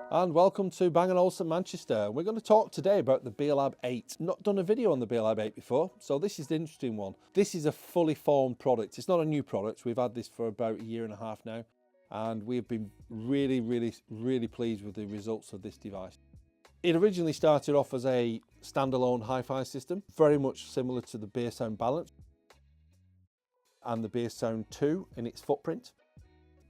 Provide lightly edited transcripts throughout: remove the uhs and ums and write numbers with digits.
And welcome to Bang Olufsen Manchester. We're going to talk today about the Beolab 8. Not done a video on the Beolab 8 before, so this is the interesting one. This is a fully formed product. It's not a new product. We've had this for about a year and a half now, and we've been really pleased with the results of this device. It originally started off as a standalone hi-fi system, very much similar to the Beosound Balance and the Beosound 2 in its footprint.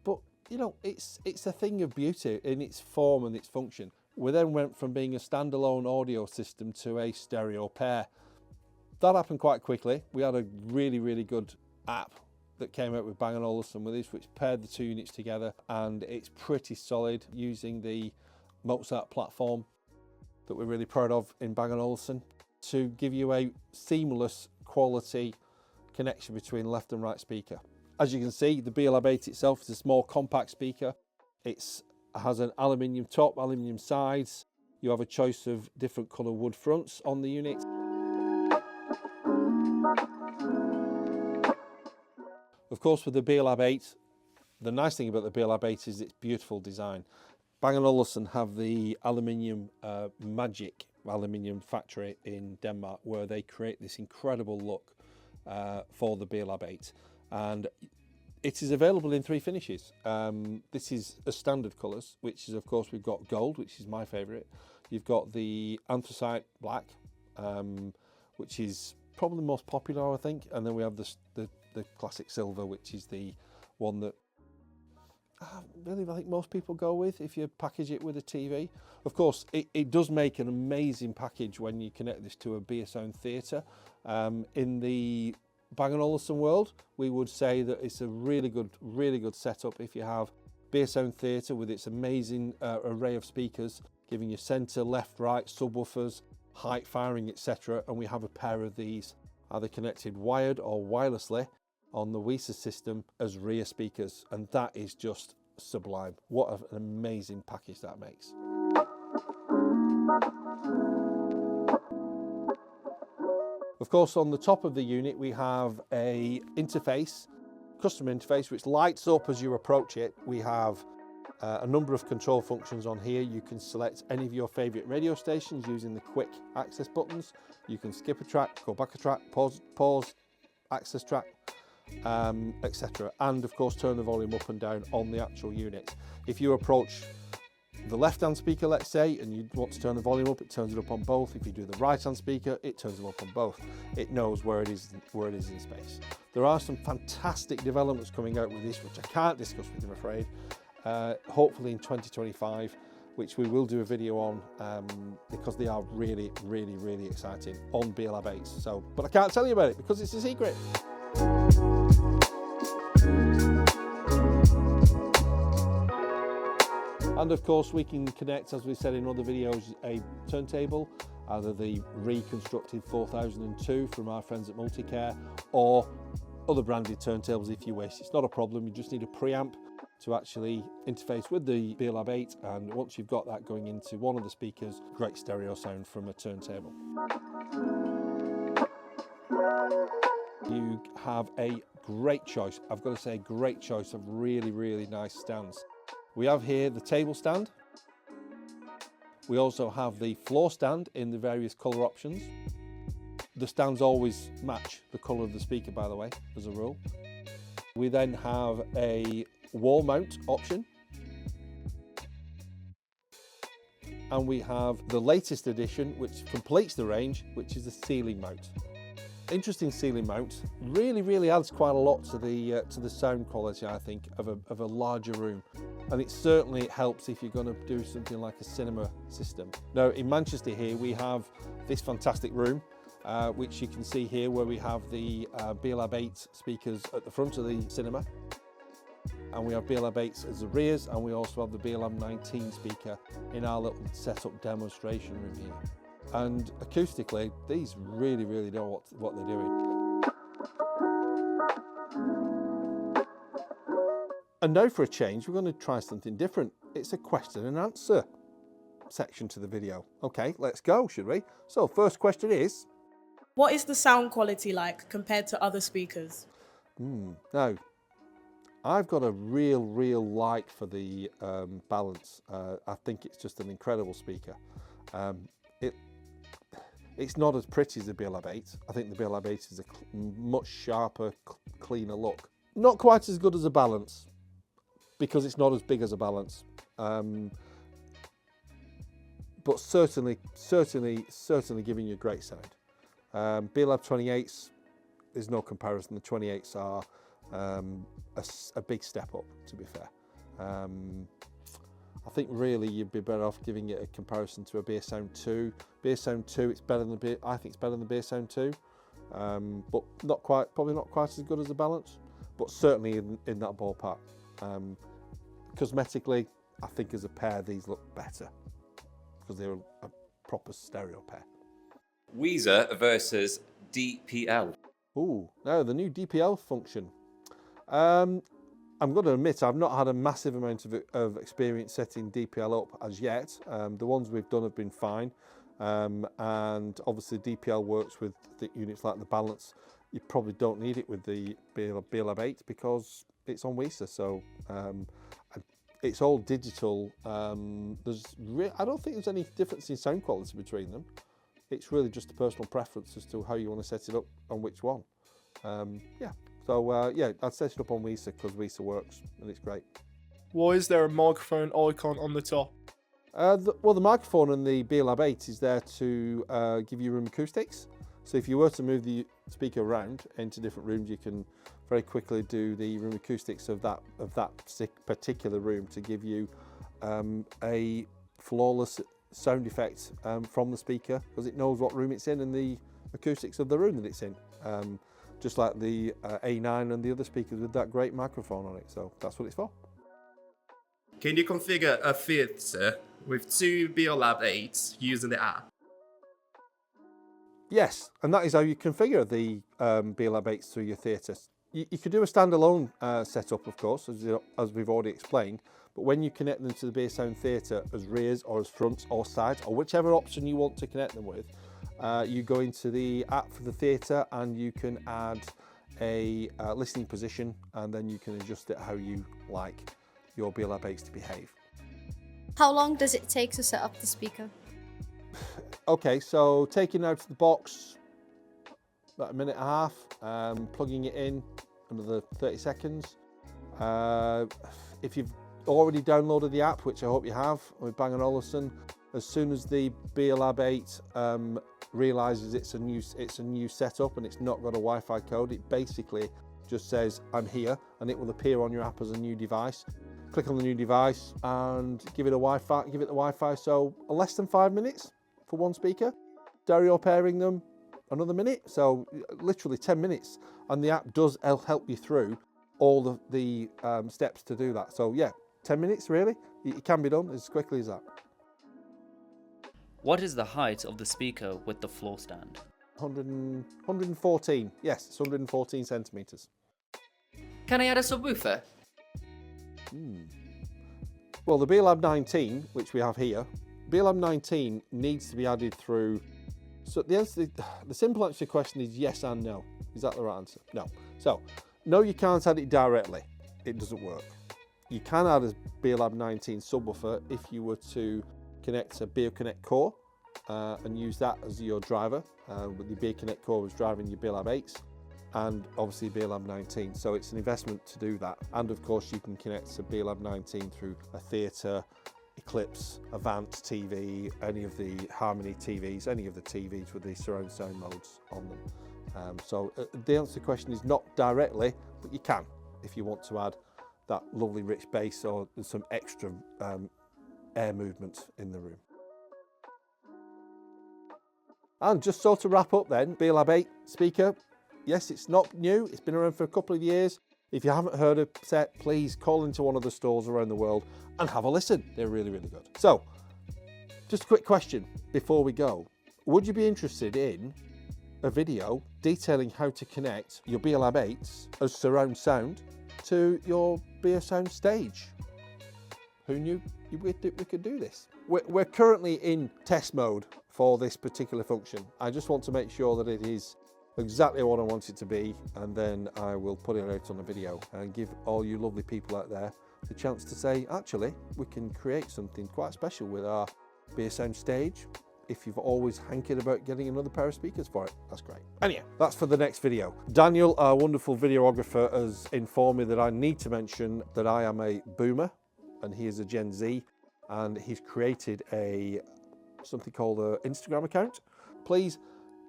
But you know, it's a thing of beauty in its form and its function. We then went from being a standalone audio system to a stereo pair. That happened quite quickly. We had a really good app that came out with Bang Olufsen with this, which paired the two units together, and it's pretty solid using the Mozart platform that we're really proud of in Bang Olufsen to give you a seamless quality connection between left and right speaker. As you can see, the Beolab 8 itself is a small compact speaker. It has an aluminium top, aluminium sides. You have a choice of different colour wood fronts on the unit. Of course, with the Beolab 8, the nice thing about the Beolab 8 is its beautiful design. Bang & Olufsen have the aluminium magic aluminium factory in Denmark, where they create this incredible look for the Beolab 8. And it is available in 3 finishes. This is a standard colours, which is, of course, we've got gold, which is my favourite. You've got the anthracite black, which is probably the most popular, I think. And then we have the classic silver, which is the one that really I think most people go with if you package it with a TV. Of course, it does make an amazing package when you connect this to a Beosound Theatre. In the Bang & Olufsen world, we would say that it's a really good setup if you have Beosound Theatre with its amazing array of speakers, giving you centre, left, right, subwoofers, height firing, etc. And we have a pair of these either connected wired or wirelessly on the WiSA system as rear speakers, and that is just sublime. What an amazing package that makes. Of course, on the top of the unit we have a interface, custom interface, which lights up as you approach it. We have a number of control functions on here. You can select any of your favourite radio stations using the quick access buttons. You can skip a track, go back a track, pause, access track, etc. And of course turn the volume up and down on the actual unit. If you approach the left-hand speaker, let's say, and you want to turn the volume up, it turns it up on both. If you do the right-hand speaker, it turns it up on both. It knows where it is in space. There are some fantastic developments coming out with this, which I can't discuss with you, I'm afraid. Hopefully in 2025, which we will do a video on because they are really exciting on Beolab 8. So, but I can't tell you about it because it's a secret. And of course we can connect, as we said in other videos, a turntable, either the reconstructed 4002 from our friends at Multicare, or other branded turntables if you wish. It's not a problem, you just need a preamp to actually interface with the Beolab 8, and once you've got that going into one of the speakers, great stereo sound from a turntable. You have a great choice, I've got to say, great choice of really nice stands. We have here the table stand. We also have the floor stand in the various colour options. The stands always match the colour of the speaker, by the way, as a rule. We then have a wall mount option. And we have the latest addition, which completes the range, which is the ceiling mount. Interesting ceiling mount, really adds quite a lot to the sound quality, I think, of a larger room, and it certainly helps if you're going to do something like a cinema system. Now in Manchester here we have this fantastic room, which you can see here, where we have the Beolab 8 speakers at the front of the cinema, and we have Beolab 8s as the rears, and we also have the Beolab 19 speaker in our little setup demonstration room here. And acoustically, these really know what they're doing. And now for a change, we're going to try something different. It's a question and answer section to the video. Okay, let's go, should we? So first question is, What is the sound quality like compared to other speakers? Now, I've got a real like for the balance. I think it's just an incredible speaker. It's not as pretty as the Beolab 8. I think the Beolab 8 is a much sharper, cleaner look. Not quite as good as a balance, because it's not as big as a balance. But certainly giving you a great sound. Beolab 28s, there's no comparison. The 28s are a big step up, to be fair. I think really you'd be better off giving it a comparison to a Beosound 2. Beosound 2, I think it's better than the Beosound 2, but probably not quite as good as the balance, but certainly in that ballpark. Cosmetically, I think as a pair these look better because they're a proper stereo pair. WiSA versus DPL. Ooh, now the new DPL function. I'm going to admit I've not had a massive amount of experience setting DPL up as yet. The ones we've done have been fine, and obviously DPL works with the units like the balance. You probably don't need it with the Beolab 8 because it's on WiSA, so it's all digital. I don't think there's any difference in sound quality between them. It's really just a personal preference as to how you want to set it up on which one. Yeah. So yeah, I'd set it up on WiSA because WiSA works and it's great. Why is there a microphone icon on the top? Well, the microphone on the Beolab 8 is there to give you room acoustics. So if you were to move the speaker around into different rooms, you can very quickly do the room acoustics of that particular room to give you a flawless sound effect from the speaker, because it knows what room it's in and the acoustics of the room that it's in. Just like the A9 and the other speakers with that great microphone on it. So that's what it's for. Can you configure a theatre with two Beolab 8s using the app? Yes, and that is how you configure the Beolab 8s through your theatre. You could do a standalone setup, of course, as we've already explained, but when you connect them to the Beosound Theatre as rears or as fronts or sides, or whichever option you want to connect them with, you go into the app for the theatre and you can add a listening position, and then you can adjust it how you like your Beolab 8s to behave. How long does it take to set up the speaker? Okay, so taking it out of the box, about a minute and a half, plugging it in, another 30 seconds. If you've already downloaded the app, which I hope you have, with Bang Olufsen, as soon as the Beolab 8 realizes it's a new setup and it's not got a Wi-Fi code, it basically just says I'm here, and it will appear on your app as a new device. Click on the new device and give it the Wi-Fi. So less than 5 minutes for one speaker. Stereo pairing them, another minute. So literally 10 minutes, and the app does help you through all the steps to do that. So yeah, 10 minutes really. It can be done as quickly as that. What is the height of the speaker with the floor stand? 114, yes, it's 114 centimetres. Can I add a subwoofer? Well, the Beolab 19, which we have here, Beolab 19 needs to be added through. So the simple answer to the question is yes and no. Is that the right answer? No. So, no, you can't add it directly. It doesn't work. You can add a Beolab 19 subwoofer if you were to connect a BeoConnect core and use that as your driver. With the BeoConnect core was driving your Beolab 8s and obviously Beolab 19. So it's an investment to do that. And of course you can connect a Beolab 19 through a theatre, Eclipse, Avant TV, any of the Harmony TVs, any of the TVs with the surround sound modes on them. So the answer to the question is not directly, but you can if you want to add that lovely rich bass or some extra air movement in the room. And just so to wrap up then, Beolab 8 speaker, yes, it's not new, it's been around for a couple of years. If you haven't heard a set, please call into one of the stores around the world and have a listen. They're really, really good. So, just a quick question before we go. Would you be interested in a video detailing how to connect your Beolab 8s as surround sound to your Beosound stage? Who knew we could do this? We're currently in test mode for this particular function. I just want to make sure that it is exactly what I want it to be, and then I will put it out on a video and give all you lovely people out there the chance to say, actually, we can create something quite special with our Beosound stage. If you've always hankered about getting another pair of speakers for it, that's great. Anyhow, that's for the next video. Daniel, our wonderful videographer, has informed me that I need to mention that I am a boomer and he is a Gen Z, and he's created something called an Instagram account. Please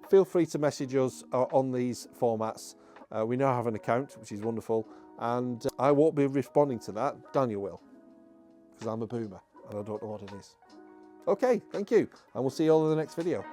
feel free to message us on these formats. We now have an account, which is wonderful, and I won't be responding to that. Daniel will, because I'm a boomer and I don't know what it is. Okay, thank you, and we'll see you all in the next video.